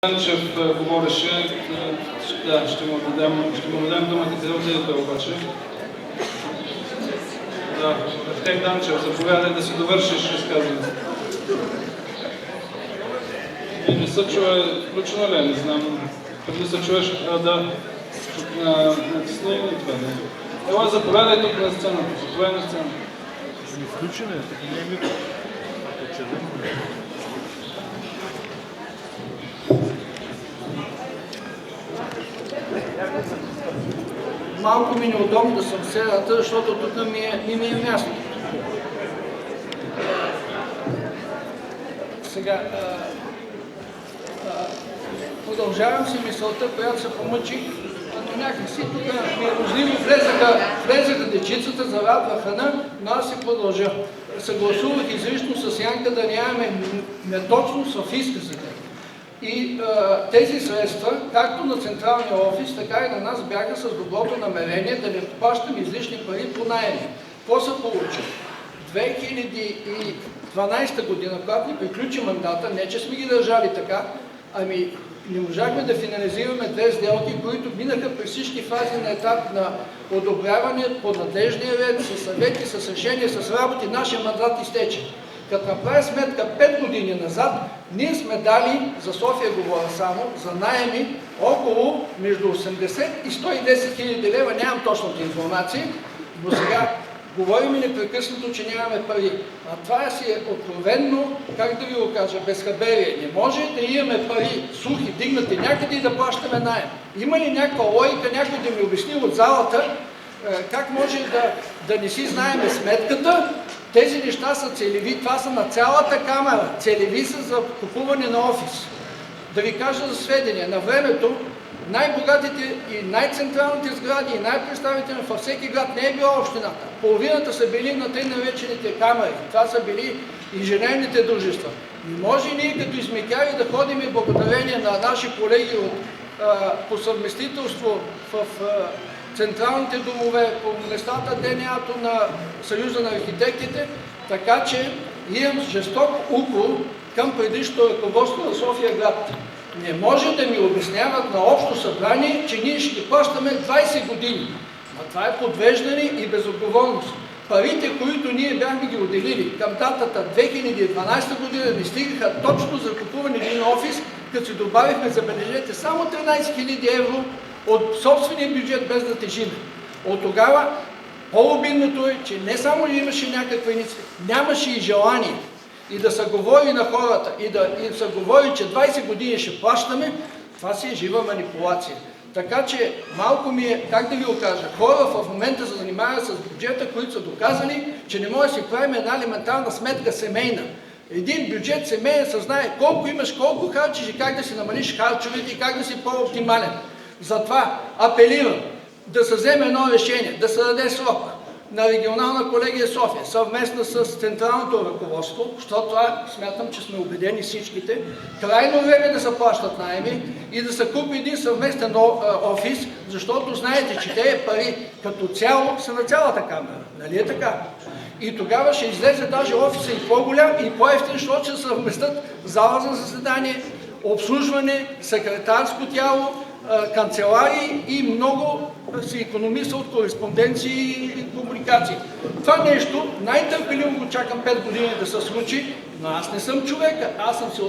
Данчев говореше, да, ще му дадем думата за отидете обаче. Да, Евтей Данчев, заповядай да си довършиш изказването. Не се чуе, включено ли? Не знам. Преди се чуеш, да, натисни и това. Ела, заповядай тук на сцената. Заповядай на сцената. Не включено е, така не е микро. Малко ми неудобно да съм седата, защото тук не ми е място. Сега, продължавам си мисълта, която се помъчих, но някакси тук мирозливо влезаха дечицата, зарадваха на, но аз си продължа. Съгласувах изрично с Янка да нямаме неточност в изказите. И тези средства, както на централния офис, така и на нас бяха с доброто намерение да не плащаме излишни пари по наеми. Какво се получи? 2012 година, когато ни приключи мандата, не че сме ги държали така, ами не можахме да финализираме две сделки, които минаха през всички фази на етап на одобряване по надлежния ред, с съвети, с решения, с работи. Нашия мандат изтече. Като направя сметка 5 години назад, ние сме дали, за София говоря само, за наеми около между 80 и 110 хиляди лева, нямам точната информация, но сега говорим непрекъснато, че нямаме пари. А това си е откровенно, как да ви го кажа, безхаберие. Не може да имаме пари сухи, дигнати някъде и да плащаме наем. Има ли някаква логика, някой да ми обясни от залата, как може да не си знаеме сметката? Тези неща са целеви, това са на цялата камера, целеви са за купуване на офис. Да ви кажа за сведение, на времето най-богатите и най-централните сгради и най-представителни във всеки град не е била общината. Половината са били на тъй наречените камери, това са били инженерните дружества. Не може ние като измекяри да ходим и благодарение на наши колеги по съвместителство в централните домове, по местата ДНА-то на Съюза на архитектите, така че имам жесток укор към предишното ръководство на София град. Не може да ми обясняват на общо събрание, че ние ще плащаме 20 години. А това е подвеждане и безотговорност. Парите, които ние бяхме ги отделили към датата 2012 година, ни стигаха точно за купуване един офис, като си добавихме, забележете, само 13 000 евро от собствения бюджет без да тежим. От тогава по-обидното е, че не само имаше някаква инициатива, нямаше и желание. И да се говори на хората, и да се говори, че 20 години ще плащаме, това си е жива манипулация. Така че малко ми е, как да ви го кажа, хора в момента се занимават с бюджета, които са доказали, че не може да си правим една елементарна сметка семейна. Един бюджет семейен се знае колко имаш, колко харчиш и как да си намалиш харчовете и как да си по-оптимален. Затова апелирам да се вземе едно решение, да се даде срок на регионална колегия София, съвместно с централното ръководство, защото това смятам, че сме убедени всичките, крайно време да се плащат наеми и да се купи един съвместен офис, защото знаете, че тези пари като цяло са на цялата камера. Нали е така? И тогава ще излезе даже офиса и по-голям и по-евтин, защото ще съвместят зала за заседание, обслужване, секретарско тяло, канцеларии и много се икономиса от кореспонденции и комуникации. Това нещо най-търпеливо го чакам 5 години да се случи, но аз не съм човека, аз съм се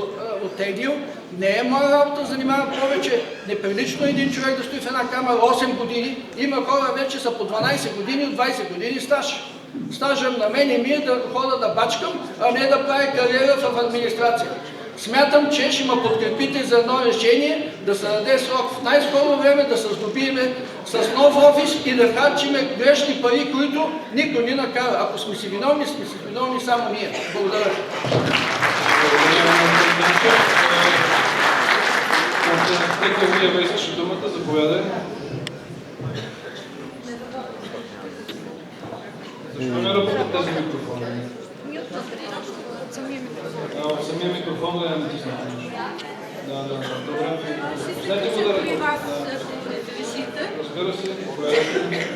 оттеглил. Не е моя работа да занимавам повече. Неприлично един човек да стои в една камера 8 години. Има хора вече са по 12 години, от 20 години стаж. Стажът на мен ми е да хода да бачкам, а не да правя кариера в администрация. Смятам, че ще ме подкрепите за едно решение, да се даде срок в най-скоро време, да се здобиме с нов офис и да харчиме грешни пари, които никой ни накара. Ако сме си виновни, сме си виновни само ние. Благодаря. Нека вие искаше думата, заповядай. Защо не работят тези микрофони? В самия микрофон да не натиснете нещо. Да, добре. Знаете го да работи. Разбира се, заповядайте.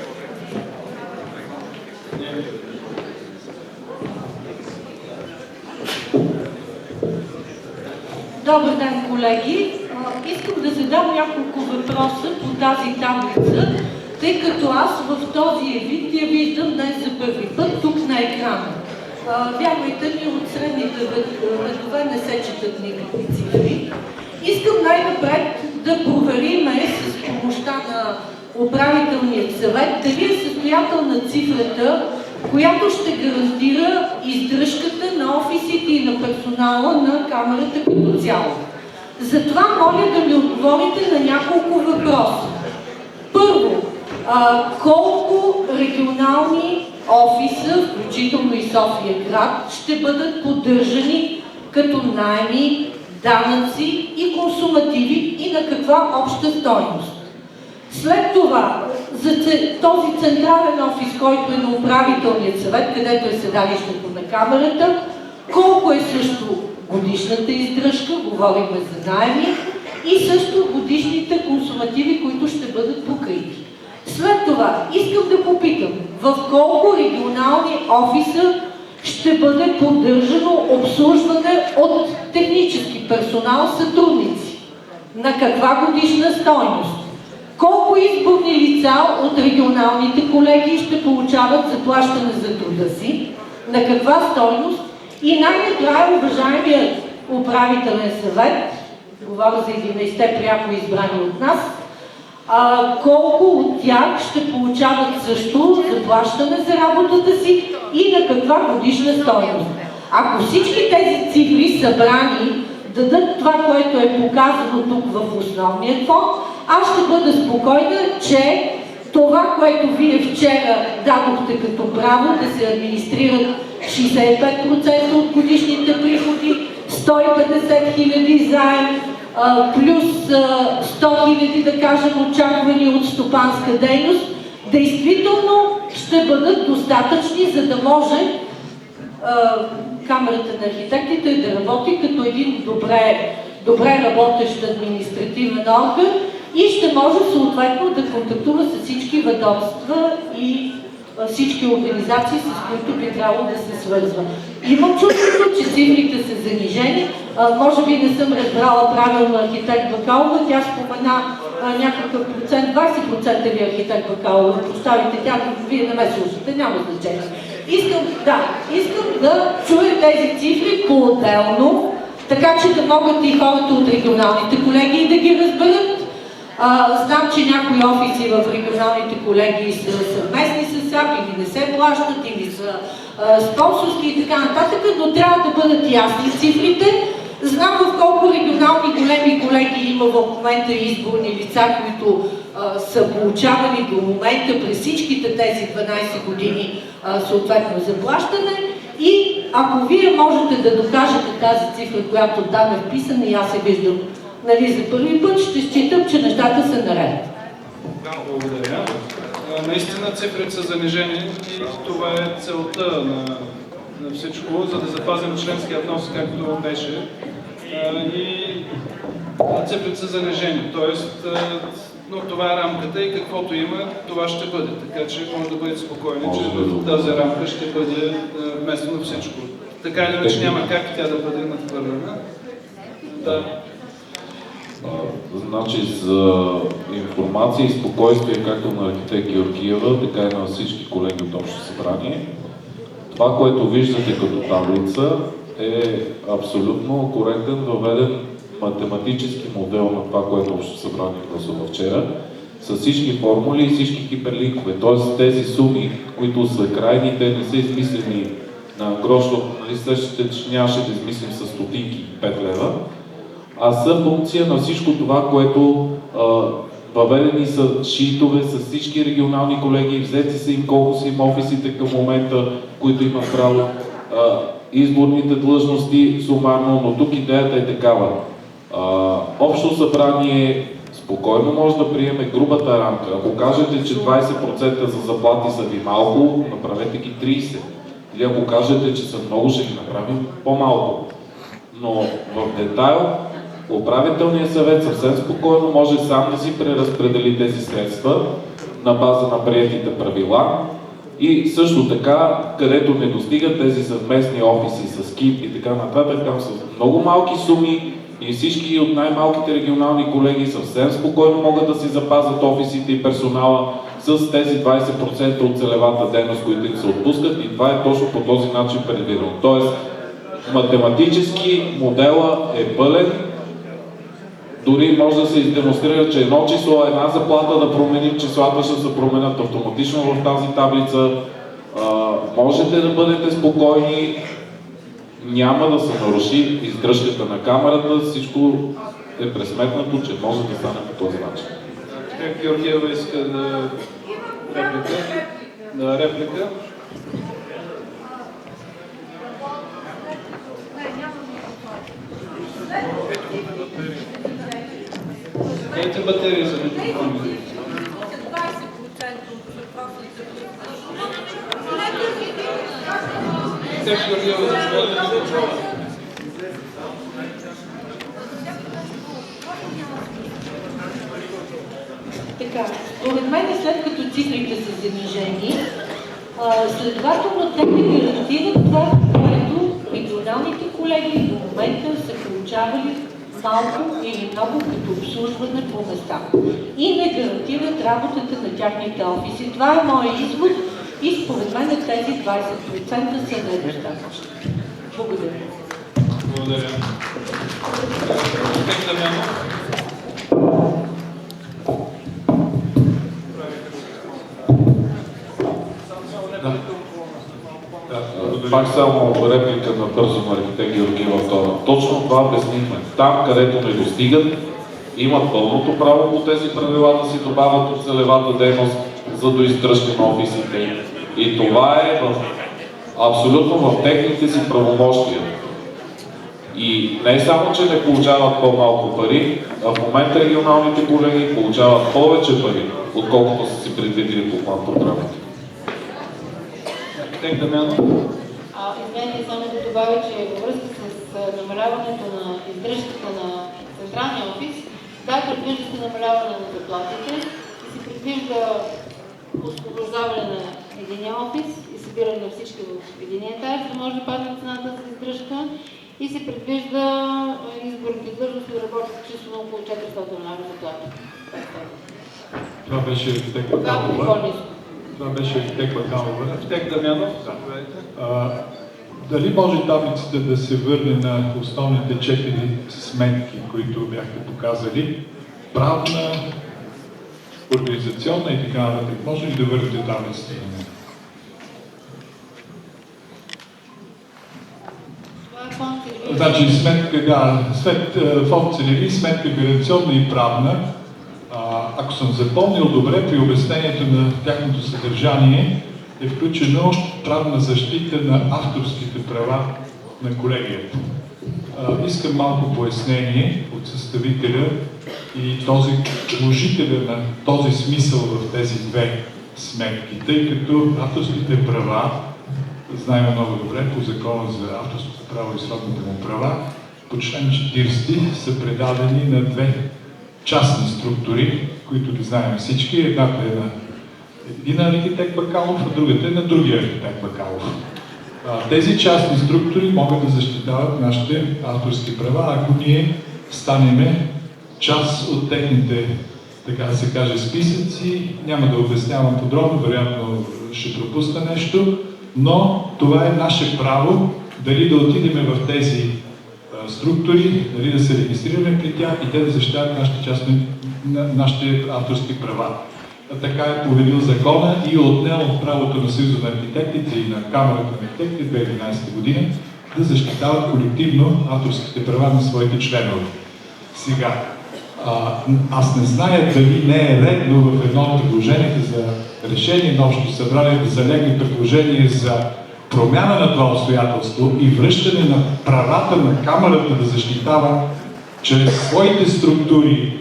Добър ден, колеги! Искам да задам няколко въпроса по тази таблица, тъй като аз в този вид я виждам днес за първи път тук на екрана. Вярвайте ми, от средните редове не се четат никакви цифри. Искам най-напред да провериме с помощта на управителния съвет дали е състоятелна цифрата, която ще гарантира издръжката на офисите и на персонала на камерата като цяло. Затова моля да ми отговорите на няколко въпроса. Първо, колко регионални офиса, включително и София град, ще бъдат поддържани като наеми, данъци и консумативи и на каква обща стойност? След това, за този централен офис, който е на управителният съвет, където е седалището на камерата, колко е също годишната издръжка, говорим за наеми, и също годишните консумативи, които ще бъдат покрити. След това искам да попитам, в колко регионални офиса ще бъде поддържано обслужване от технически персонал, сътрудници? На каква годишна стойност? Колко изборни лица от регионалните колегии ще получават заплащане за труда си? На каква стойност? И най-накрая, уважаемият управителен съвет, говоря за 11-те пряко избрани от нас, колко от тях ще получават също заплащане за работата си и на каква годишна стойност? Ако всички тези цифри събрани дадат това, което е показано тук в основния фонд, аз ще бъда спокойна, че това, което вие вчера дадохте като право да се администрират 65% от годишните приходи, 150 000 заем, плюс 100 000, да кажем, очаквани от стопанска дейност, действително ще бъдат достатъчни, за да може Камерата на архитектите да работи като един добре работещ административен орган и ще може съответно да контактува с всички ведомства и всички организации, с които би трябвало да се свързва. Имам чувството, че цифрите са занижени. Може би не съм разбрала правилно архитект Бакалова. Тя спомена някакъв процент, 20% ли архитект Бакалова? Поставите тя, вие не ме слушате, няма значение. Искам да чуя тези цифри по-отделно, така че да могат и хората от регионалните колегии да ги разберат. Знам, че някои офиси в регионалните колегии са съвместни с САП, или не се плащат, или са спонсорски и така нататък, но трябва да бъдат ясни цифрите. Знам в колко регионални големи колегии има в момента изборни лица, които са получавали до момента през всичките тези 12 години съответно заплащане. И ако вие можете да докажете тази цифра, която там е вписана и аз се виждам за първи път, ще считам, че нещата са наред. Благодаря. Наистина цифрите са занижени и това е целта на всичко, за да запазим членския внос, както беше. И цифрите са занижени, т.е. но това е рамката и каквото има, това ще бъде. Така че може да бъдете спокойни, че в тази рамка ще бъде вместено всичко. Така или иначе няма как тя да бъде надхвърлена. Да. Значи за информация и спокойствие както на архитект Георгиева, така и на всички колеги от Общо събрание, това, което виждате като таблица, е абсолютно коректен, въведен математически модел на това, което Общо събрание гласува вчера, с всички формули и всички хиперлинкове. Т.е. тези суми, които са крайни, те не са измислени на грош, нали същите, че нямаше да измислим с стотинки 5 лева, а са функция на всичко това, което въведени са шитове с всички регионални колеги, взети са им колко са им офисите към момента, които имат право, изборните длъжности сумарно, но тук идеята е такава. Общо събрание спокойно може да приеме грубата рамка. Ако кажете, че 20% за заплати са ви малко, направете ги 30%. Или ако кажете, че са много, ще ги направим по-малко. Но в детайл управителният съвет съвсем спокойно може сам да си преразпредели тези средства на база на приетите правила и също така, където не достигат тези съвместни офиси с КИП и така нататък, там са много малки суми и всички от най-малките регионални колеги съвсем спокойно могат да си запазят офисите и персонала с тези 20% от целевата дейност, които им се отпускат, и това е точно по този начин предвидено. Тоест, математически модела е пълен, дори може да се демонстрира, че едно число, една заплата да променим, числата ще се променят автоматично в тази таблица. Можете да бъдете спокойни, няма да се наруши издръжката на камерата, всичко е пресметнато, че може да стане по този начин. Георгиева иска да реплика. Дайте батерии за микрофон. Георгиева, заповядайте микрофон. Така, според мен, след като цифрите са занижени, следователно те не гарантират това, което регионалните колеги до момента са получавали малко или много като обслужване по места. И не гарантират работата на тяхните офиси. Това е моят извод и според мен тези 20% са недостатъчни. Благодаря. Благодаря. Пак само реплика на бързо на архитект Георгиева Тона. Точно това обяснихме. Там, където не достигат, имат пълното право по тези правила да си добавят от целевата дейност за доиздръжка на офисите. И това е абсолютно в техните си правомощия. И не само, че не получават по-малко пари, а в момента регионалните колеги получават повече пари, отколкото са си предвидили по план програмите. Извинете, само да добавя, че във връзка с намаляването на издръжката на централния офис, да, предвижда се намаляване на заплатите и се предвижда освобождаване на единия офис и събиране на всички в единия етаж, за да може да падне цената за издръжка, и се предвижда изборните длъжности да работят числено около 400 лв. заплата. Това беше архитект Бакалова. Това беше архитект Бакалова. Архитект Дамянов, дали може таблицата да се върне на основните 4 сметки, които бяхте показали? Правна, организационна и така нататък. Може ли да върнете таблицата на нея? Значи сметка, фонд целеви, сметка гаранционна и правна. Ако съм запомнил добре, при обяснението на тяхното съдържание е включено правна защита на авторските права на колегията. Искам малко пояснение от съставителя и този вложителя на този смисъл в тези две сметки, тъй като авторските права, знаем много добре по закона за авторското право и сродните му права, по член 40 са предадени на две частни структури, които ги знаем всички. Едната е на един архитект Бакалов, а другата е на другия архитект Бакалов. Тези частни структури могат да защитават нашите авторски права, ако ние станеме част от техните, така да се каже, списъци. Няма да обяснявам подробно, вероятно ще пропусна нещо, но това е наше право дали да отидем в тези структури, дали да се регистрираме при тях и те да защитават нашите авторски права. Така е повелил закона и отнел правото на Съюза на архитектите и на Камерата на архитектите 2011 година да защитават колективно авторските права на своите членове. Сега, аз не зная дали не е редно в едно от предложенията за решение на Общото събрание да залегне предложение за промяна на това обстоятелство и връщане на правата на Камерата да защитава чрез своите структури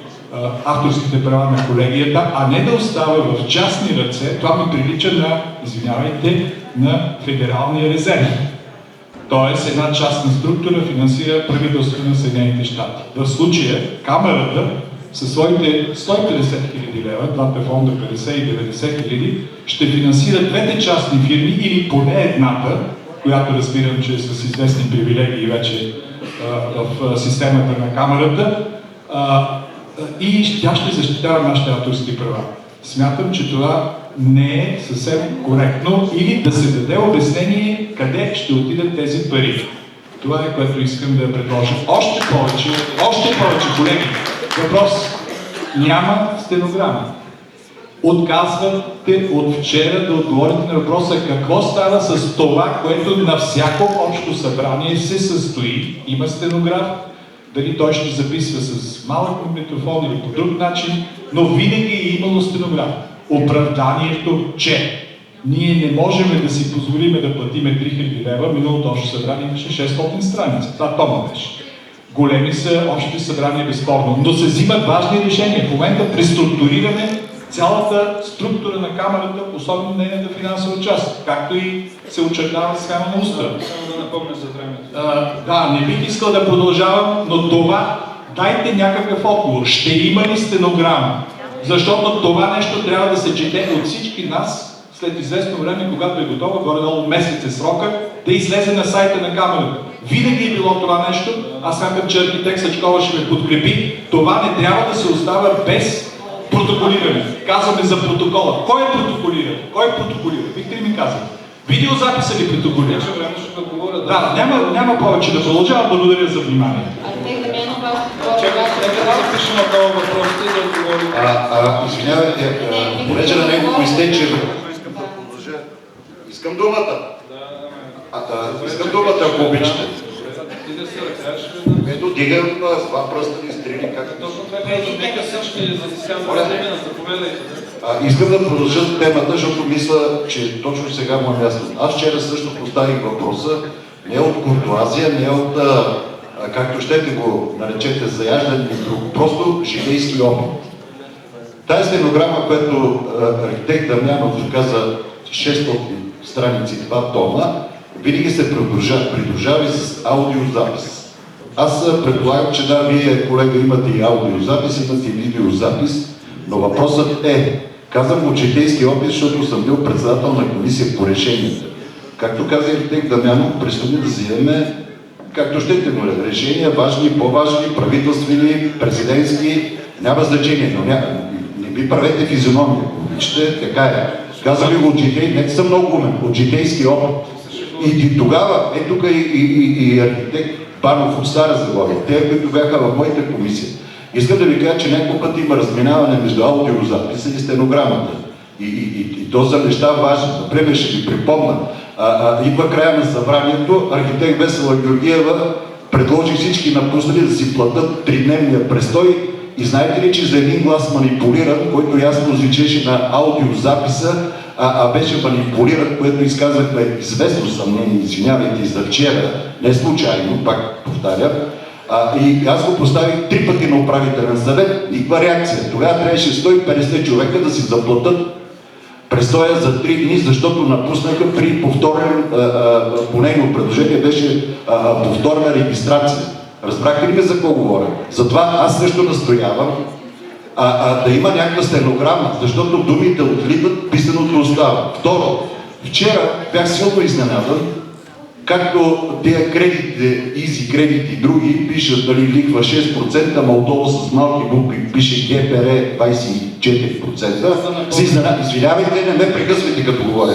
авторските права на колегията, а не да остава в частни ръце. Това ми прилича на, извинявайте, на Федералния резерв. Тоест една частна структура финансира правителството на Съединените щати. В случая Камерата със своите 150 000 лева, двата фонда 50 и 90 000, ще финансира двете частни фирми или поне едната, която разбирам, че е с известни привилегии вече в системата на камерата и тя ще защитава нашите авторски права. Смятам, че това не е съвсем коректно или да се даде обяснение къде ще отидат тези пари. Това е, което искам да предложа. Още повече, колеги, въпрос. Няма стенограма. Отказвате от вчера да отговорите на въпроса какво става с това, което на всяко общо събрание се състои. Има стенограф, дали той ще записва с малък магнитофон или по друг начин, но винаги е имало стенограф. Оправданието, че ние не можем да си позволиме да платиме 3000 лева, миналото общо събрание имаше 600 страници. Това тома беше. Големи са общите събрания, безспорно, но се взимат важни решения. В момента преструктурираме цялата структура на камерата, особено нейната финансова част, както и се очертава схема на устава. Само да напомня за времето. Да, не бих искал да продължавам, но това, дайте някакъв отговор. Ще има ли стенограма? Защото това нещо трябва да се чете от всички нас след известно време, когато е готова, горе-долу месец е срока, да излезе на сайта на камерата. Винаги е било това нещо. Аз смятам, че архитект Сачкова ще ме подкрепи. Това не трябва да се остава без протоколиране. Казваме за протокола. Кой е протоколиран? Кой е протоколиран? Бихте ли ми казали? Видеозаписа ли протоколиран? Вече време ще отговоря. Да, няма повече да продължавам. Благодаря за внимание. Нека да запишем отново въпросите и да отговорим. Извинявайте, понеже на него изтече. Искам думата. Искам думата, ако обичате. Ти да се ръкаш. Ето, дигам с два пръста и стрели, както Точно това казвам. Нека всички затискаме време, заповядайте. Искам да продължа темата, защото мисля, че точно сега му е място. Аз вчера също поставих въпроса, не от куртуазия, не от, както щете го наречете, заяждане и друг, просто житейски опит. Тази стенограма, която архитект Дамянов каза 600 страници, 2 тома, винаги се придружава и с аудиозапис. Аз предполагам, че да, вие, колега, имате и аудиозапис, имате и видеозапис, но въпросът е, казвам го житейски опит, защото съм бил председател на комисия по решенията. Както каза архитект Дамянов, предстои да вземем, както щете му, решения, важни, по-важни, правителствени, президентски, няма значение, но не ви правете физиономия, обичате, така е. Казвам ви го от житейски, не съм много умен, от житейски опит. И тогава, тук и архитект Банов от Стара Загора, те, които бяха в моята комисия, искам да ви кажа, че няколко пъти има разминаване между аудиозаписа и стенограмата. И то за неща важни. Например, ще ви припомня, идва края на събранието, архитект Весела Георгиева предложи всички напуснали да си платят 3-дневния престой. И знаете ли, че за един глас манипулиран, който ясно звучеше на аудиозаписа, беше манипулиран, което изказахме известно съмнение, извинявайте, и за вчера, не случайно, пак повтарям. И аз го поставих 3 пъти на управителен съвет, никаква реакция. Тогава трябваше 150 човека да си заплатят престоя за 3 дни, защото напуснаха при повторен, по нейно предложение беше повторна регистрация. Разбрахте ли ме за какво говоря? Затова аз също настоявам да има някаква стенограма, защото думите отлитат, писаното остава. Второ, вчера бях силно изненадан, както тия кредити, изи кредити и други, пишат дали лихва 6%, ама отдолу с малки букви пише ГПР 24%. Извинявайте, не ме прекъсвайте като говоря.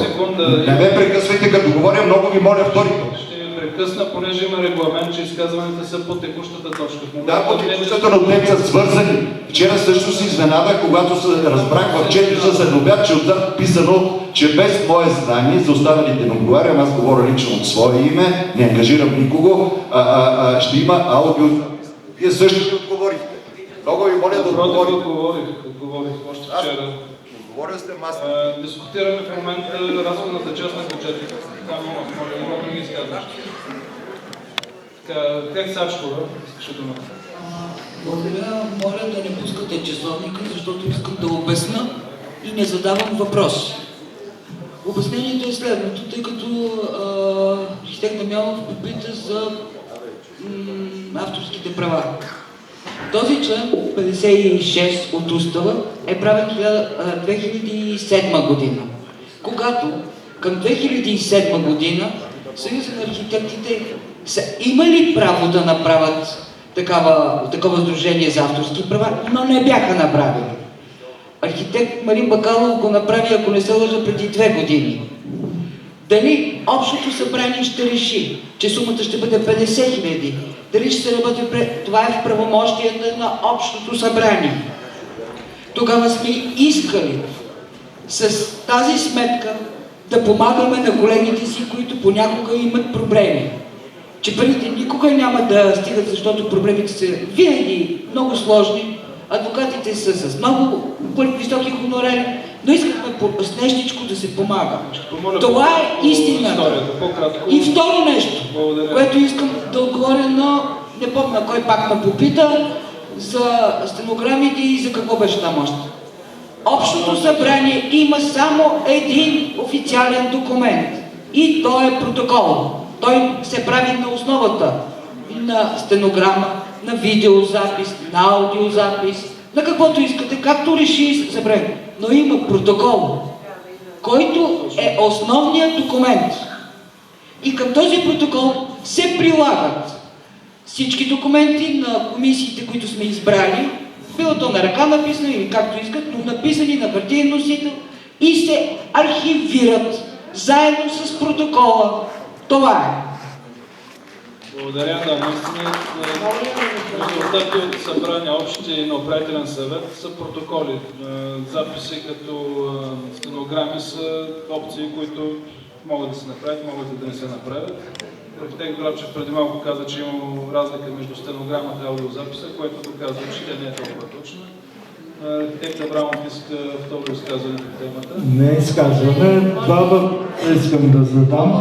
Не ме прекъсвайте като говоря, много ви моля втори път. Прекъсна, понеже има регламент, че изказването са по текущата точка. Да, по текущата, но те са свързани. Вчера също се изненадах, когато се разбрах в 4 часа след обяд, че отзад писано, че без мое знание, за останалите не отговарям, аз говоря лично от свое име, не ангажирам никого, ще има аудио. Вие също ми отговорихте. Много ви моля да отговорите. Отговорих още вчера. Отговоря сте маска. Дискутираме в момента разходната част на бюджета. Там има други изказващи. Как Сачкова, искаш думата? Благодаря, моля да не пускате часовника, защото искам да обясна и не задавам въпрос. Обяснението е следното, тъй като архитект Дамянов попита за авторските права. Този член 56 от устава е правен 2007 година, когато към 2007 година Съюза на архитектите са имали право да направят такова сдружение за авторски права, но не бяха направили. Архитект Марин Бакалов го направи, ако не се лъжа, преди 2 години. Дали общото събрание ще реши, че сумата ще бъде 50 000, дали ще се работи, това е в правомощията на общото събрание. Тогава сме искали с тази сметка да помагаме на колегите си, които понякога имат проблеми. Че парите никога няма да стигат, защото проблемите са винаги много сложни, адвокатите са с много високи хонорари, но искахме с нещичко да се помага. Това е истината. И второ нещо, което искам да отговоря на, не помня кой пак ме попита, за стенограмите и за какво беше там още. Общото събрание има само един официален документ и той е протокол. Той се прави на основата на стенограма, на видеозапис, на аудиозапис, на каквото искате, както реши събрание. Но има протокол, който е основният документ. И към този протокол се прилагат всички документи на комисиите, които сме избрали, било то на ръка написано или както искат, но написани на хартиен носител и се архивират заедно с протокола. Това е. Благодаря. Да, наистина резултати от събрания общи и на управителен съвет са протоколи. Записи като стенограми са опции, които могат да се направят, могат и да не се направят. Архитект Драпчев преди малко каза, че има разлика между стенограмата и аудиозаписа, което доказва, че тя не е толкова точна. Архитект Абрамов иска второ изказване по темата. Не изказване, два искам да задам.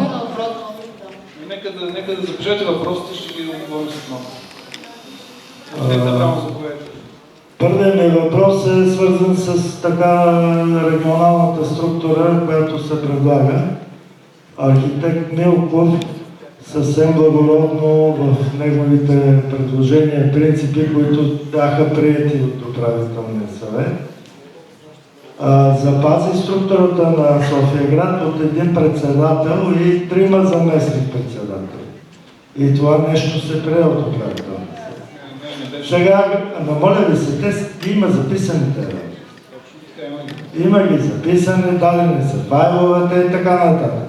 Нека да запишете въпросите, ще ги отговорим след малко. Архитект Абрамов, заповядайте. Първият ми въпрос е свързан с така регионалната структура, която се предлага. Архитект Милков съвсем благородно в неговите предложения, принципи, които бяха приети от управителния съвет, запази структурата на София-град от един председател и 3 заместник-председатели. И това нещо се прие от управителния съвет. Сега, моля ви се, те има записаните работи. Има ги записани, дадени са файловете и така нататък.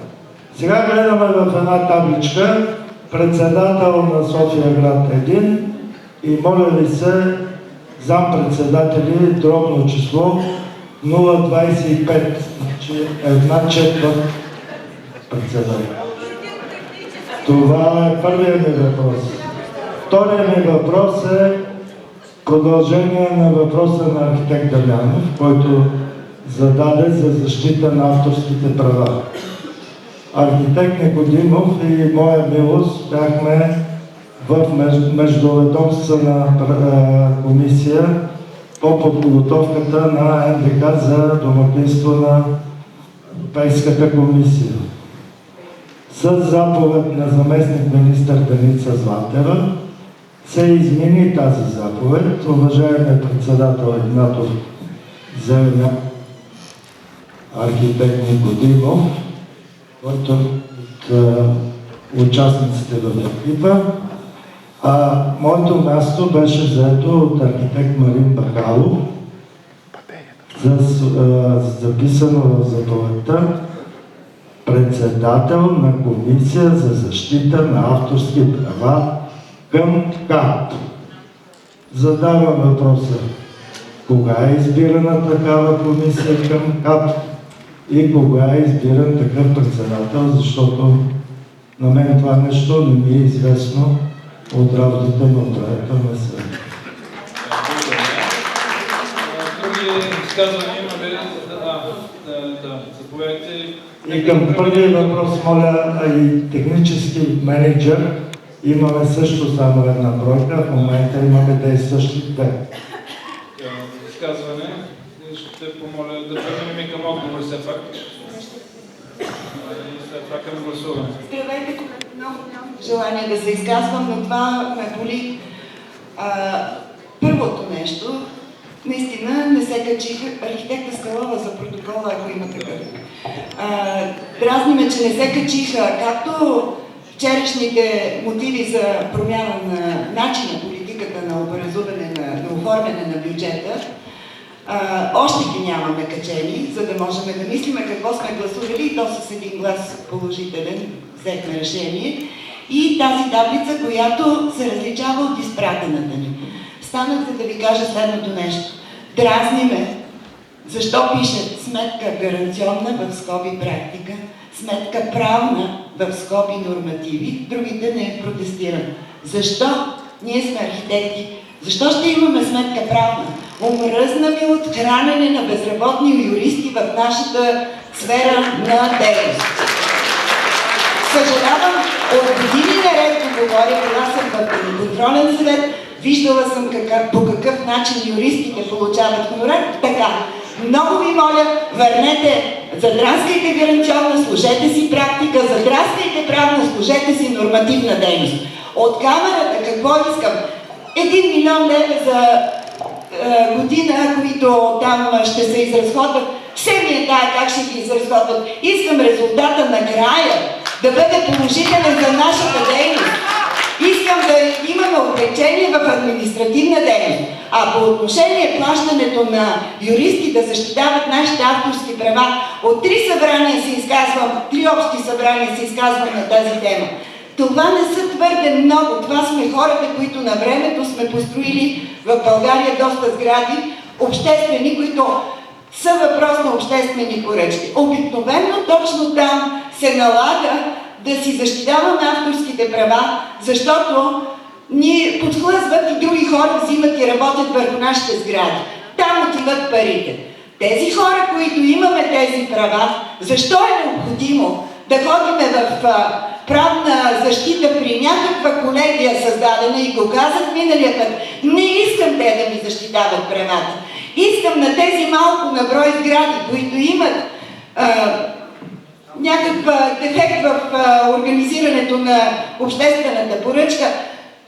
Сега гледаме в една табличка председател на София-град 1 и моля ви се зампредседатели дробно число 0,25, значи 1/4 председател. Това е първият ми въпрос. Вторият ми въпрос е продължение на въпроса на архитект Дамянов, който зададе за защита на авторските права. Архитект Никодимов и моя милост бяхме в междуведомствена комисия по подготовката на НДК за домакинство на Европейската комисия. С заповед на заместник министър Деница Златева се измени тази заповед. Уважаемият председател Игнатов заявя архитект Никодимов, който от участниците в екипа. Моето място беше взето от архитект Марин Бакалов, записано в заповедта председател на комисия за защита на авторски права към КАТ. Задавам въпроса, кога е избирана такава комисия към КАТ и кога е избиран такъв председател, защото на мен това нещо не ми е известно от работата на управителния съвет. Други изказвания има ли? Заповядайте. И към първия въпрос, моля, и технически менеджер, имаме също само една бройка, в момента имаме действащи 2. Изказване. Ще помоля да преминем към отговор все пак. И след това към гласуване. Здравейте, колеги. Много нямам желание да се изказвам, но това ме боли. Първото нещо, наистина не се качих. Архитекта Скалова за протокола, ако има такъв. Дразни ме, че не се качиха както вчерашните мотиви за промяна на начина, политиката на образуване, на оформяне на бюджета. Още ги нямаме качени, за да можем да мислим какво сме гласували и то с един глас положителен взехме решение. И тази таблица, която се различава от изпратената ни. Станах за да ви кажа следното нещо. Дразни ме, защо пише сметка гаранционна в скоби практика, сметка правна в скоби нормативи, другите не протестирам. Защо? Ние сме архитекти. Защо ще имаме сметка правна? Омръзна ми от хранене на безработни юристи в нашата сфера на дейност. Съжалявам, от години наред говоря, била съм в контролен съвет, виждала съм по какъв начин юристите получават хонорар. Така, много ви моля, върнете, задраскайте гаранционна, служете си практика, задраскайте правна, служете си нормативна дейност. От камерата какво искам? 1 милион лева за година, които там ще се изразходват. Все ми е тая как ще ги изразходват. Искам резултата накрая да бъде положителен за нашата дейност. Искам да имаме облекчение в административна дейност. А по отношение плащането на юристи да защитават нашите авторски права, от 3 събрания се изказвам, 3 общи събрания се изказвам на тази тема. Това не са твърде много. Това сме хората, които на времето сме построили в България доста сгради, обществени, които са въпрос на обществени поръчки. Обикновено точно там се налага да си защитаваме авторските права, защото ни подхлъзват и други хора взимат и работят върху нашите сгради. Там отиват парите. Тези хора, които имаме тези права, защо е необходимо да ходиме в правна защита при някаква колегия създадена, и го казах миналия път, не искам те да ми защитават правата. Искам на тези малко на брой сгради, които имат някаква дефект в организирането на обществената поръчка,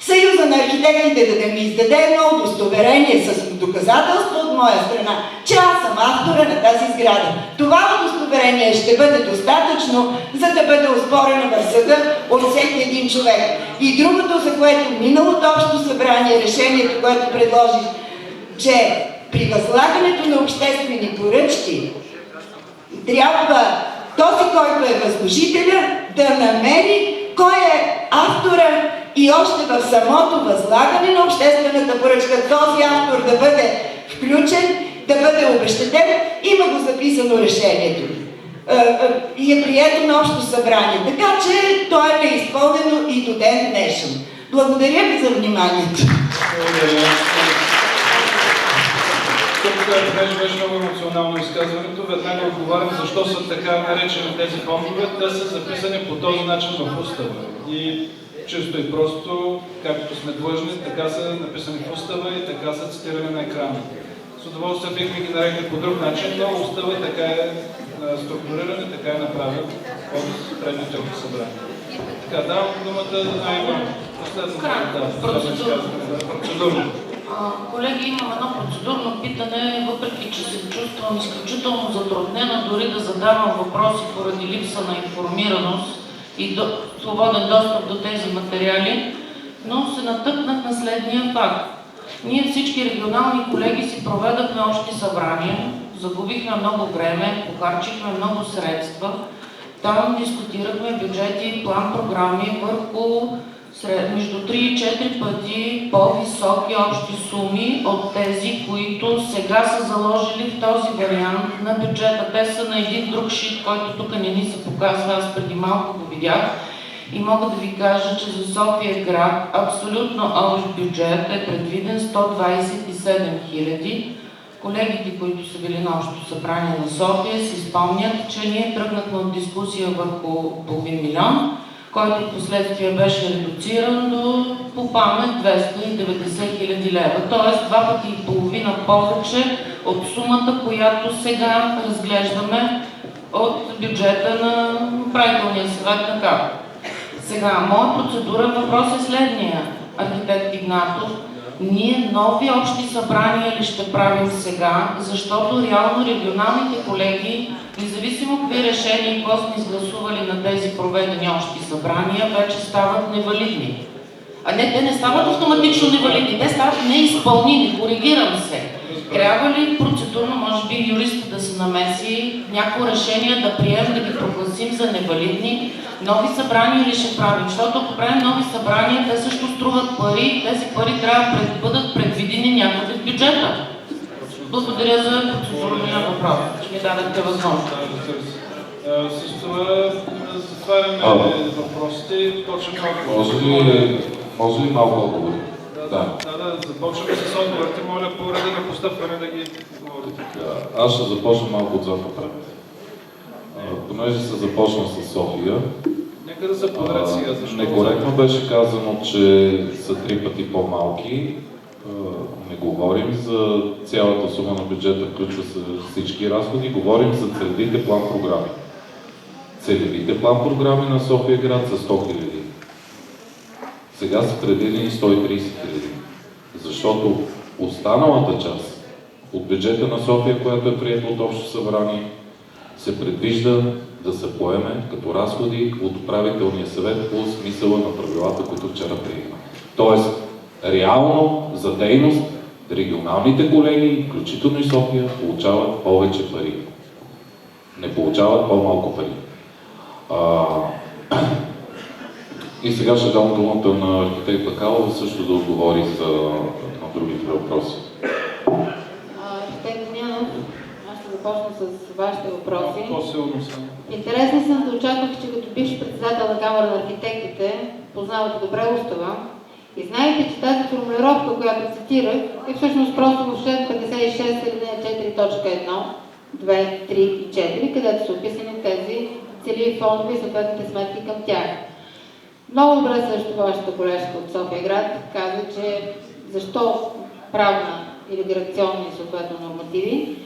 Съюза на архитектите да ми издаде едно удостоверение с доказателство от моя страна, че аз съм автора на тази сграда. Това удостоверение ще бъде достатъчно, за да бъде оспорено в съда от всеки един човек. И другото, за което миналото общо събрание, решението, което предложих, че при възлагането на обществени поръчки трябва този, който е възложителя, да намери кой е автора и още в самото възлагане на обществената поръчка този автор да бъде включен, да бъде обезщетен. Има го записано решението и е прието на общо събрание. Така че то е неизпълнено и до ден днешен. Благодаря ви за вниманието. Тук беше много емоционално изказването. Веднага отговарям защо са така наречени тези фондове. Те са записани по този начин в устава. И чисто и просто, както сме длъжни, така са написани в устава и така са цитирани на екрана. С удоволствие бихме ги нарекли по друг начин, но устава така е структуриран и така е направен от предните събрания. Така, давам думата на Иван. Процедурно. Колеги, имам едно процедурно питане, въпреки че се чувствам изключително затруднена дори да задавам въпроси поради липса на информираност и свободен достъп до тези материали, но се натъкнах на следния факт. Ние всички регионални колеги си проведахме общи събрания, загубихме много време, похарчихме много средства. Там дискутирахме бюджети, план-програми върху между 3 и 4 пъти по-високи общи суми от тези, които сега са заложили в този вариант на бюджета. Те са на един друг шит, който тук не ни се показва, аз преди малко го видях. И мога да ви кажа, че за София град абсолютно общ бюджет е предвиден 127 000. Колегите, които са били на общото събрание на София, си спомнят, че ние тръгнахме от дискусия върху половин милион, който в последствие беше редуциран до по памет 290 000 лева. Тоест 2 пъти и половина повече от сумата, която сега разглеждаме от бюджета на управителния съвет на КАП. Сега, моят процедурен въпрос е следния, архитект Игнатов. ние нови общи събрания ли ще правим сега, защото реално регионалните колеги, независимо какви решения и какво сме изгласували на тези проведени общи събрания, вече стават невалидни. А не, те не стават автоматично невалидни, те стават неизпълними, коригирам се. Трябва ли процедурно, може би, юристът да се намеси, някакво решение да приемем, да ги прогласим за невалидни, нови събрания ли ще правим? Защото ако правим нови събрания, те също струват пари, тези пари трябва да бъдат предвидени някъде в бюджета. Благодаря за процедурния въпрос, че ми дадахте възможност. С това затваряме въпросите и почваме. Може ли малко отговори? Да, започваме с отговорите. Моля по реда на постъпване да ги говорите. Аз ще започна малко отзад напред. Понеже се започна с София, нека да се подред сега, защото... Некоректно беше казано, че са 3 пъти по-малки. Не говорим за цялата сума на бюджета, включва се всички разходи, говорим за целевите план-програми. Целевите план-програми на София град са 100 000. Сега са предвидени 130 000. Защото останалата част от бюджета на София, която е приета от Общо събрание, се предвижда да се поеме като разходи от управителния съвет по смисъла на правилата, които вчера приехме. Тоест, реално за дейност регионалните колеги, включително и София, получават повече пари. Не получават по-малко пари. И сега ще дам думата на архитект Бакалов също да отговори на другите въпроси. Архитект Дамянов, аз ще започна с вашите въпроси. По-силно съм. Интересни съм да очаквах, че като бивш председател на Камара на архитектите, познавате добре устава и знаете, че тази формулировка, която цитирах, е всъщност просто в член 56, алинея 4, точка 1, 2, 3 и 4, където са описани тези целеви фондове и съответните сметки към тях. Много добре също вашата колежка от София град каза, че защо правна или дирекционни съответно нормативи.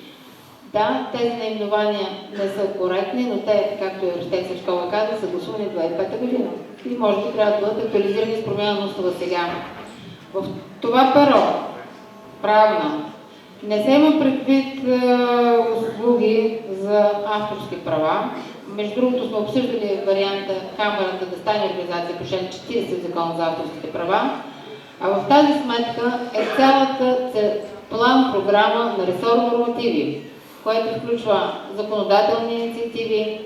Да, тези наименования не са коректни, но те, както и архитектска школа каза, са гласувани 2005 година. И може би трябва да бъдат актуализирани с промяна на устава сега. В това перо, правна, не се има предвид услуги за авторски права. Между другото сме обсъждали варианта Камерата да стане организация по член 40 Закон за авторските права, а в тази сметка е цялата план-програма на ресорни нормативи, което включва законодателни инициативи,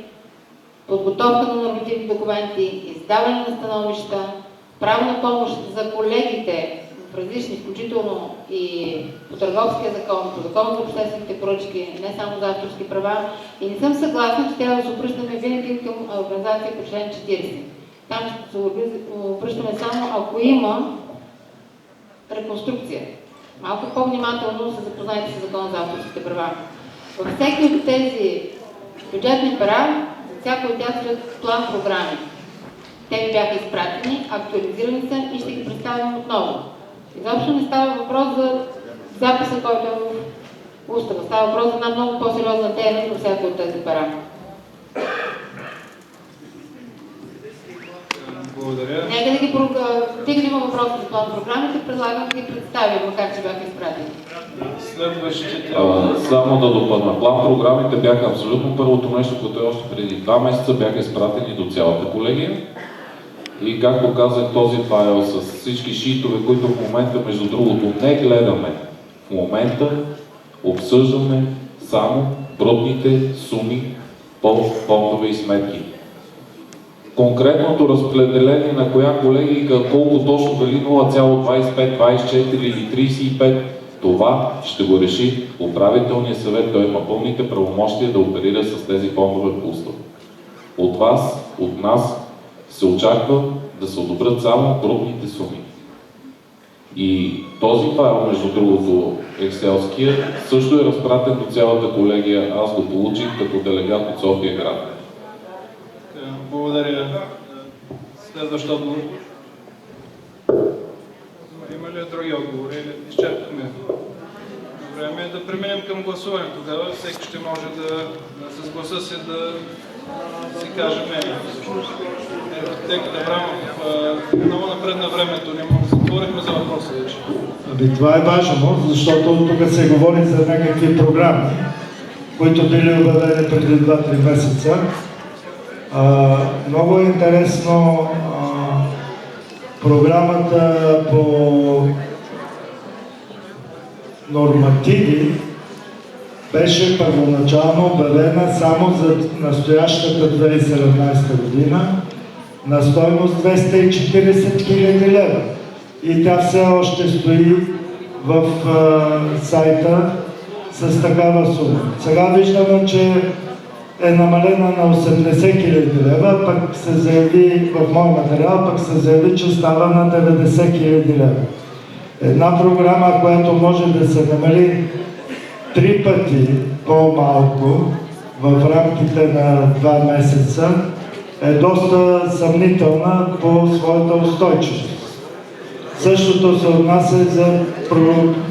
подготовка на нормативни документи, издаване на становища, правна помощ за колегите в различни, включително и по Търговския закон, по Закон за обществените поръчки, не само за авторски права. И не съм съгласна, че трябва да се обръщаме винаги към организация по член 40. Там ще се обръщаме само ако има реконструкция. Малко по-внимателно се запознайте с Закона за авторските права. Във всеки от тези бюджетни пера, за всяко от тях стоят план-програми. Те ми бяха изпратени, актуализирани са и ще ги представим отново. Изобщо не става въпрос за записа, който е в устава. Става въпрос за една много по-сериозна дейност във всяко от тези пера. Благодаря. Нека да ги тъй има въпроси за план-програмите, предлагам да ги представим, макар че бяха изпратени. Следващите... Само да допълня. План-програмите бяха абсолютно първото нещо, което още преди 2 месеца бяха изпратени до цялата колегия. И както казах, този файл с всички шитове, които в момента, между другото, не гледаме. В момента обсъждаме само брутните суми по фондове и сметки. Конкретното разпределение на коя колегика, колко точно, дали 0,25, 24 или 35, това ще го реши управителният съвет. Той има пълните правомощия да оперира с тези фондове по устав. От вас, от нас се очаква да се одобрят само брутните суми. И този файл, между другото, екселския, също е разпратен до цялата колегия. Аз го получих като делегат от София град. Благодаря. Следващ отговор. Има ли други отговори или изчерпахме? Време е да преминем към гласуване. Тогава всеки ще може да с гласа си да си каже мнението. Архитект Аврамов много напред на времето, не затворихме за въпроса вече. Това е важно, защото тук се говори за някакви програми, които били обявени преди 2-3 месеца. Много е интересно програмата по нормативи беше първоначално обявена само за настоящата 2017 година на стойност 240 000 лева. И тя все още стои в сайта с такава сума. Сега виждаме, че е намалена на 80 000 лева, пък се заяви в мой материал, пък се заяви, че става на 90 000 лева. Една програма, която може да се намали 3 пъти по-малко в рамките на 2 месеца, е доста съмнителна по своята устойчивост. Същото се отнася за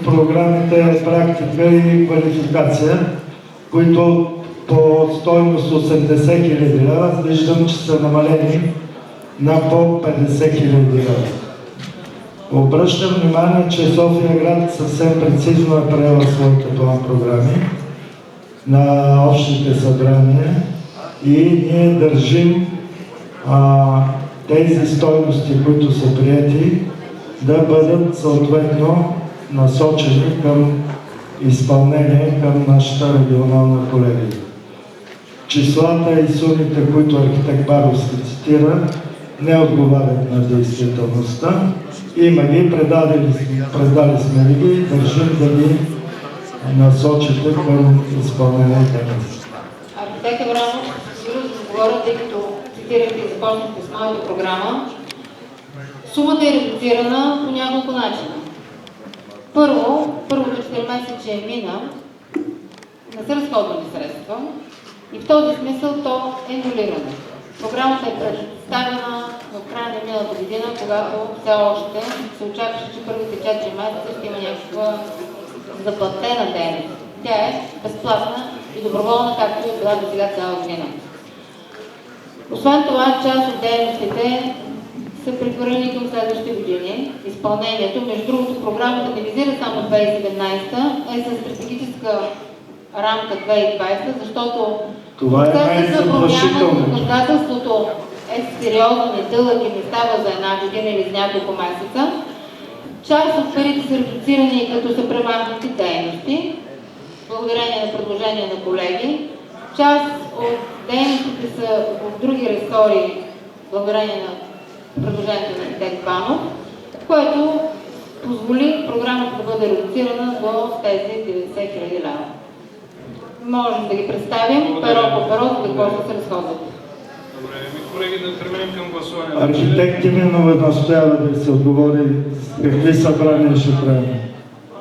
програмите практика и квалификация, които по стойност 80 000 лева, виждам, че са намалени на по 50 000 лева. Обръщам внимание, че София град съвсем прецизно е приела своите план програми на общите събрания и ние държим тези стойности, които са приети, да бъдат съответно насочени към изпълнение към нашата регионална колегия. Числата и сумите, които архитект Баровски цитира, не отговарят на действителността. Има ги, предали сме ви ги, държим да ги насочите към изпълнението. Архитект Аврамов, ще да говоря, тъй като цитирахте и започнахте с моята програма. Сумата е редуцирана по няколко начина. Първото 4 месече мина, не са разходвани средства и в този смисъл то е нулирано. Програмата е представена в края на миналата година, когато все още се очакваше, че първите 4 месеца ще има някаква заплатена дейност. Тя е безплатна и доброволна, както е била до сега цяла година. Освен това, част от дейностите са прехвърлени към следващите години. Изпълнението, между другото, програмата не визира само 2017, а и с стратегическа рамка 2020, защото процесът за промяна на законодателството е сериозен и дълъг и не става за една година или за няколко месеца. Част от парите са редуцирани, като са премахнати дейности, благодарение на предложения на колеги. Част от дейностите са в други ресори, благодарение на предложението на архитект Банов, което позволи програмата да бъде редуцирана до тези 90 000 лева. Можем да ги представим перо по перо, за какво ще се разходват. Добре, колеги, да преминем към гласуване. Архитект Иминова настоява да се отговори какви събрания ще правим.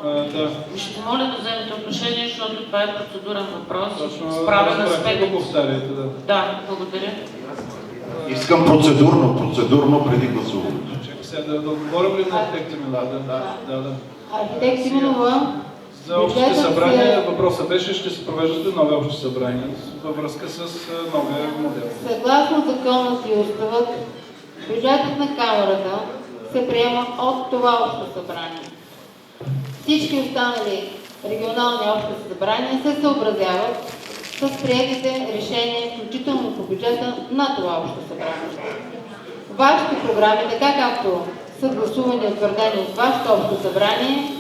Да. Ще моля да вземете отношение, защото това е процедурен въпрос. Точно, справен аспект. да повтаряте, да. Да, благодаря. Искам процедурно преди гласуването. Чакай сега да отговорим ли на архитект Иминова? Да. Архитект Иминова, За общите събрания въпросът беше, ще се провеждат нови общи събрания във връзка с новия модел. съгласно законът и уставът, бюджетът на камерата се приема от това общо събрание. Всички останали регионални общи събрания се съобразяват с приетите решения, включително по бюджета на това общо събрание. Вашите програми, така както са гласувани и утвърдени от вашето общо събрание,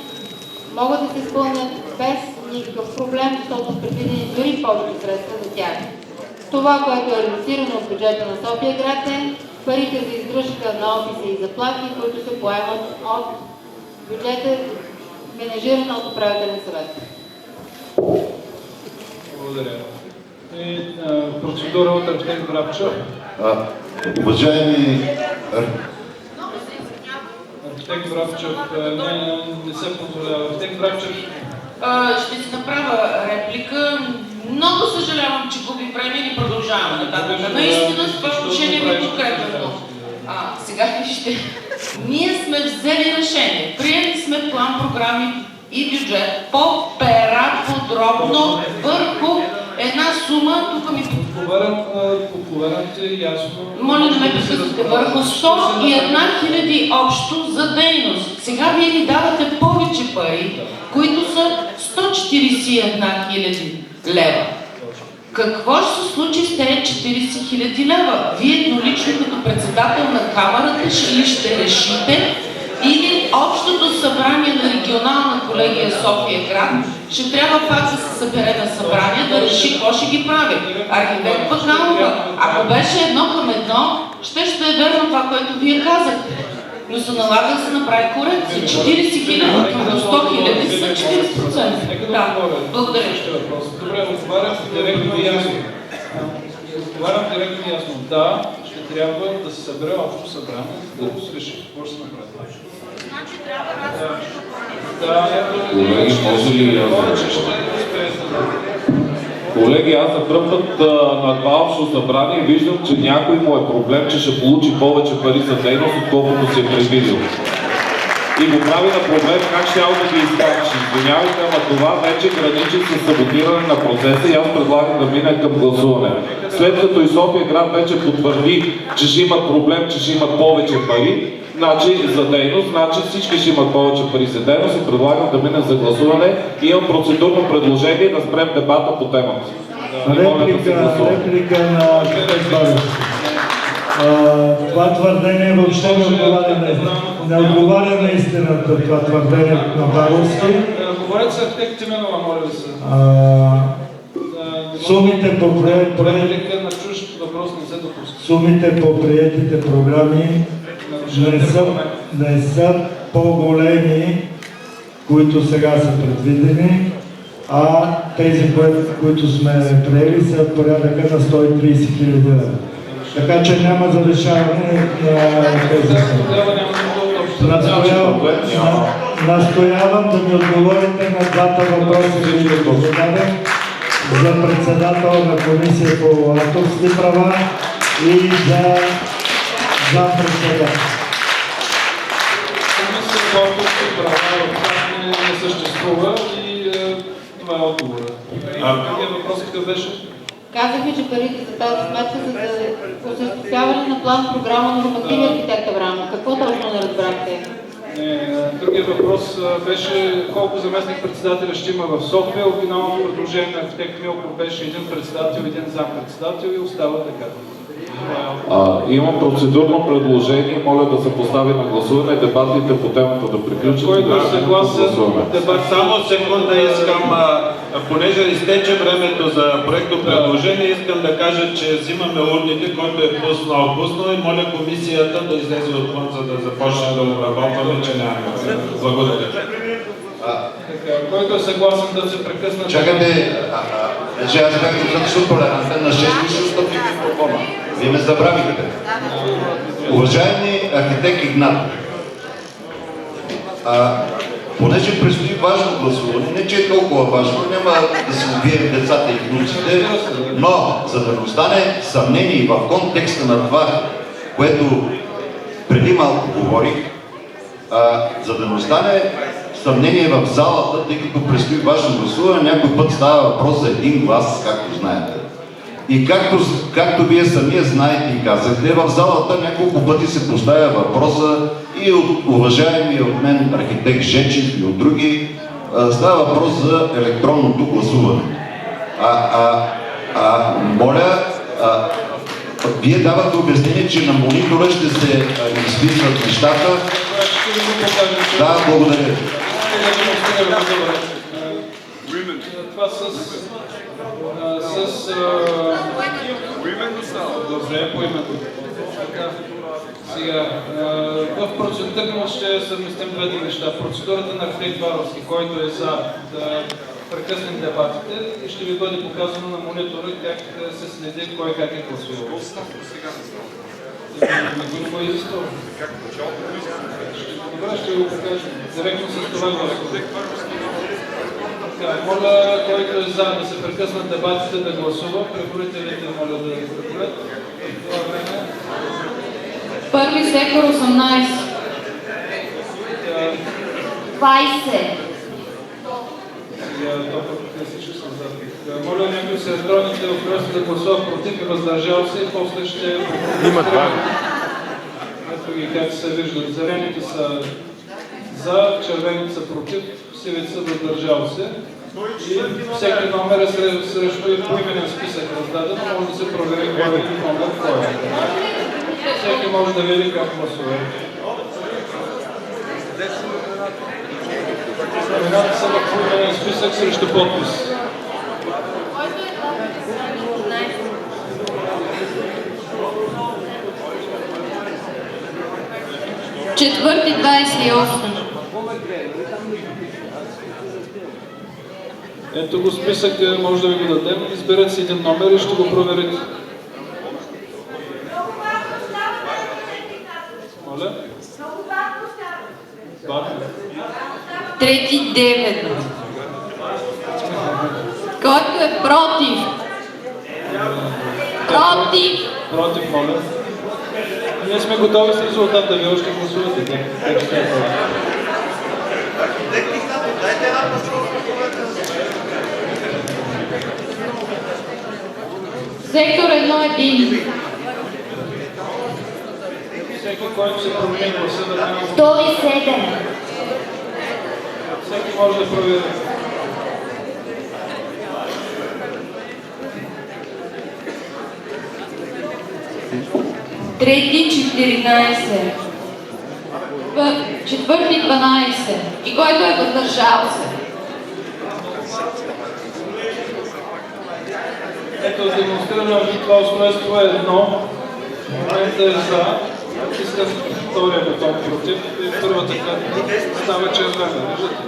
могат да се изпълнят без никакъв проблем, защото са предвидени дори повече средства за тях. Това, което е редуцирано от бюджета на София град, е парите за издръжка на офиси и заплати, които се поемат от бюджета, менежиран от управителен съвет. Благодаря. И процедура от архитект Врабчев. Уважаеми архитект Врабчев, не се позволява. Архитект Врабчев. Ще си направя реплика. Много съжалявам, че губи време и продължаваме нататък. Наистина с това отношение ви подкрепям. Сега вижте. Ние сме взели решение. Приели сме план, програми и бюджет по пера подробно върху една сума. Тук ми Отговарям ти ясно. Моля да ме прекъсвате. Върху 101 хиляди общо за дейност. Сега вие ни давате повече пари, които са 141 хиляди лева. Какво ще се случи с тези 40 хиляди лева? Вие еднолично като председател на камерата ли ще решите, или общото събрание на регионална колегия София град ще трябва пак да се събере на събрание да реши какво ще ги прави? Архитект Бакалова, ако беше 1:1, ще е верно това, което вие казахте. Но се налага да се направи корекция. 40 хиляди към 100 хиляди са 40%. Да, благодаря. Добре, отговарям директно и ясно. Да, ще трябва да се събере общо събрание, за да се реши какво ще се направи. Колеги, може ли... Колеги, аз за пръв път на това общо събрание виждам, че някой му е проблем, че ще получи повече пари за дейност, отколкото си е предвидил. И го прави на проблем как ще да ги изкачи. Извинявайте, ама това вече граничи с саботиране на процеса и аз предлагам да минем към гласуване. След като и София град вече потвърди, че ще имат проблем, че ще имат повече пари, за дейност, всички ще имат повече пари за дейност и предлагам да минем за гласуване. Имам процедурно предложение да спрем дебата по темата. Реплика на това твърдение въобще не отговаря на истината, това твърдение на Баровски. Говорят с архитект Тименова, моля ви се. Сумите по Сумите по приетите програми не са по-големи, които сега са предвидени, а тези, които сме приели, са в порядъка на 130 хиляди лева. Така че няма завишаване на тези суми. Настоявам да ми отговорите на двата въпроса, които ви зададем за председател на комисия по авторски права и за председател. Комисия по авторски права не съществува и това е отговора. Другия въпрос какъв беше? Казах ви, че парите за тази сметка са за осъществяване на план програма на нормативи архитект Аврамов. Какво точно не разбрахте? Другия въпрос беше колко заместник-председателя ще има в София. Оригиналното предложение на архитект Милков беше един председател, един зам-председател и остава така. Имам процедурно предложение, моля да се постави на гласуване дебатите по темата да приключат. Който е съгласен, Само секунда искам, понеже изтече времето за проекто предложение, искам да кажа, че взимаме урните, който е пуснал и моля комисията да излезе отвън, за да започне да обработваме, че нямаме. Благодаря. Който е съгласен да се прекъсне... Чакайте, че аз бях достатъчно толерантен, на 6 души отстъпих микрофона. Вие ме забравихте. Уважаеми архитект Игнатов, понеже предстои важно гласуване, не че е толкова важно, няма да се убием децата и внуците, но за да не остане съмнение в контекста на това, което преди малко говорих, за да не остане съмнение в залата, тъй като предстои важно гласуване, някой път става въпрос за един глас, както знаете. И както вие самия знаете и казахте, в залата няколко пъти се поставя въпроса и от уважаемия от мен архитект Жечев и от други, става въпрос за електронното гласуване. Моля, вие давате обяснение, че на монитора ще се изписват нещата. Да, благодаря. Това добре, поименно. Сега, в процедурата ще съвместим двете неща. Процедурата на архитект Баровски, който е за да прекъснем дебатите, и ще ви бъде показано на монитора как се следи кой как е гласувал. Не го изисква. Добре, ще ви го покажем. Директно с това гласуване. Моля, който е за да се прекъснат дебатите, да гласува. Преброителите моля да преброят. Първи сектор 18. 20. Всички са за. Моля някой с електронните устройства да гласуват против и въздържал се и после ще... Има два. Ето ги как се виждат. Зелените са за, червените са против, сивите са въздържал се. И всеки номер е срещу и поименен списък раздаден, може да се провери кой номер кой е. Всеки може да види как гласува. Имената са в поименен списък срещу подпис. Четвърти 28. Ето го списък, може да ви го дадем. Изберете си един номер и ще го проверите. Моля? Трети 9. Който е против? Против! Против, моля. Ние сме готови с резултата, вие още гласувате. Сектор 1-1. Всеки, който се промени гласа да няма... Втори 7. Всеки може да провери. Трети 14. Четвърти 12. И който е въздържал се? Ето, демонстрирано това устройство е едно. В момента е за. Искам втория бутон против и първата карта става червена. Виждате?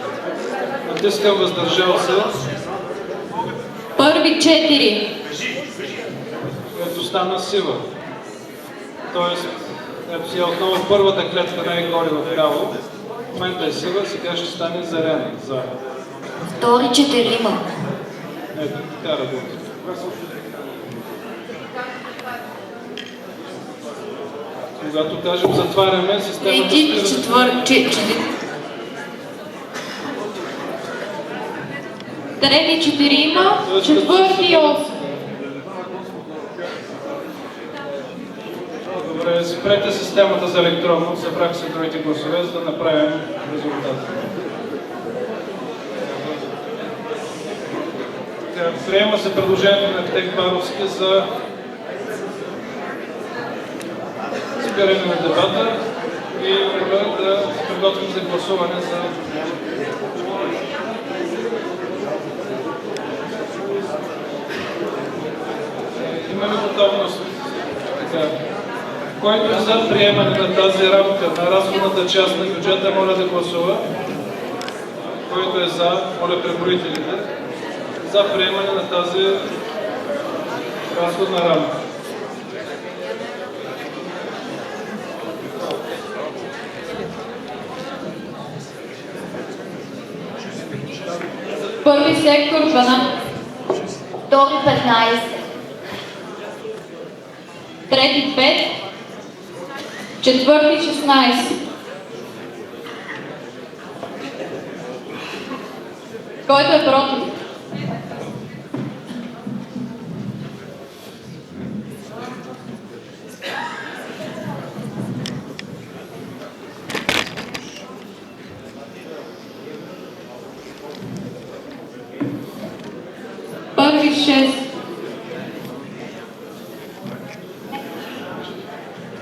Натискам въздържал се. Първи 4. Ето стана сива. Тоест, ето сега отново първата клетка най-горе в ляво. В момента е сива, сега ще стане зелена. За. Втори 4. Ето, така работи. Когато кажем затваряме, системата... Трети 4. Трети 4. Четвърти 8. Добре, спрете системата за електронно, събрах се другите гласове, за да направим резултата. Приема се предложението на архитект Баровски за спиране на дебата и да се приготвим за гласуване за... Има ли готовност? Който е за приемане на тази рамка на разходната част на бюджета, моля да гласува. Който е за, моля преброителите, за приемане на тази разходна рамка. Първи сектор 12. Втори 15. Трети 5. Четвърти 16. Който е против? Първи 6.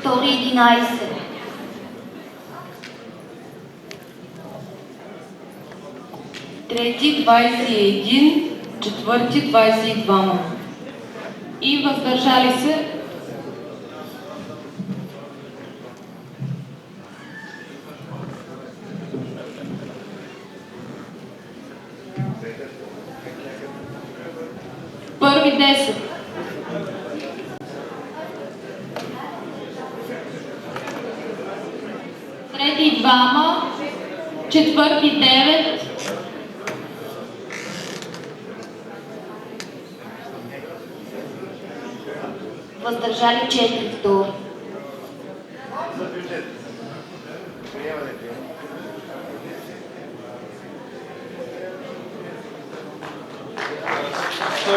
Втори 11. Трети 21, четвърти 22. И въздържали се първи 10. Трети 2, четвърти 9. Въздържали 4 втори. за,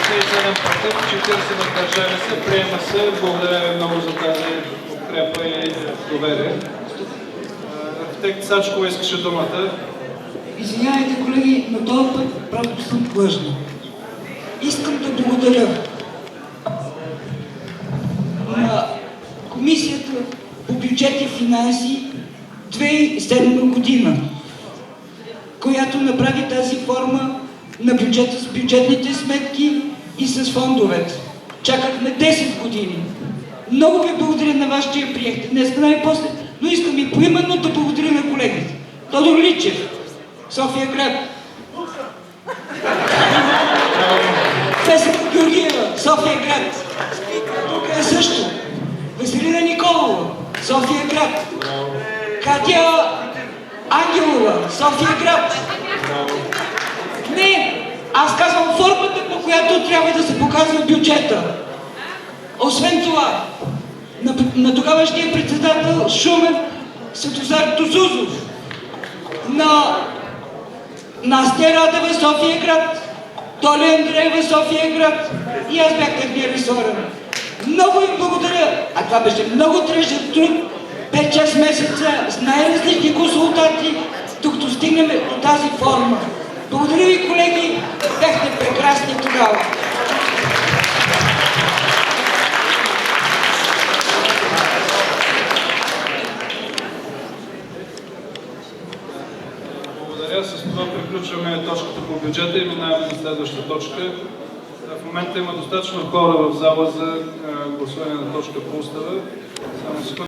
67 против, 40 въздържали се. Приема се. Благодаря много за тази подкрепа и доверие. Архитект Сачкова искаше думата. Извинявайте, колеги, но този път просто съм длъжна. Искам да благодаря на Комисията по бюджет и финанси 2007 година, която направи тази форма на бюджета с бюджетните сметки и с фондовете. Чакахме 10 години. Много ви благодаря на вас, че я приехте. Днес най-после, но искам и поименно да благодаря на колегите. Тодор Личев, София град. Весела Георгиева, София град. Тук е също. Веселина Николова, София град. Катя Ангелова, София град. Не, аз казвам формата, по която трябва да се показва бюджета. Освен това, на тогавашния председател Шумен Светозар Тозузов, на Настя Радева, София град, Толя Андреева, София град и аз бях техния ресорен. Много им благодаря, а това беше много тежък труд, 5-6 месеца с най-различни консултанти, докато стигнем до тази форма. Благодаря ви, колеги, бяхте прекрасни тогава. Благодаря. С това приключваме точката по бюджета и минаваме на следващата точка. В момента има достатъчно хора в зала за гласуване на точка по устава.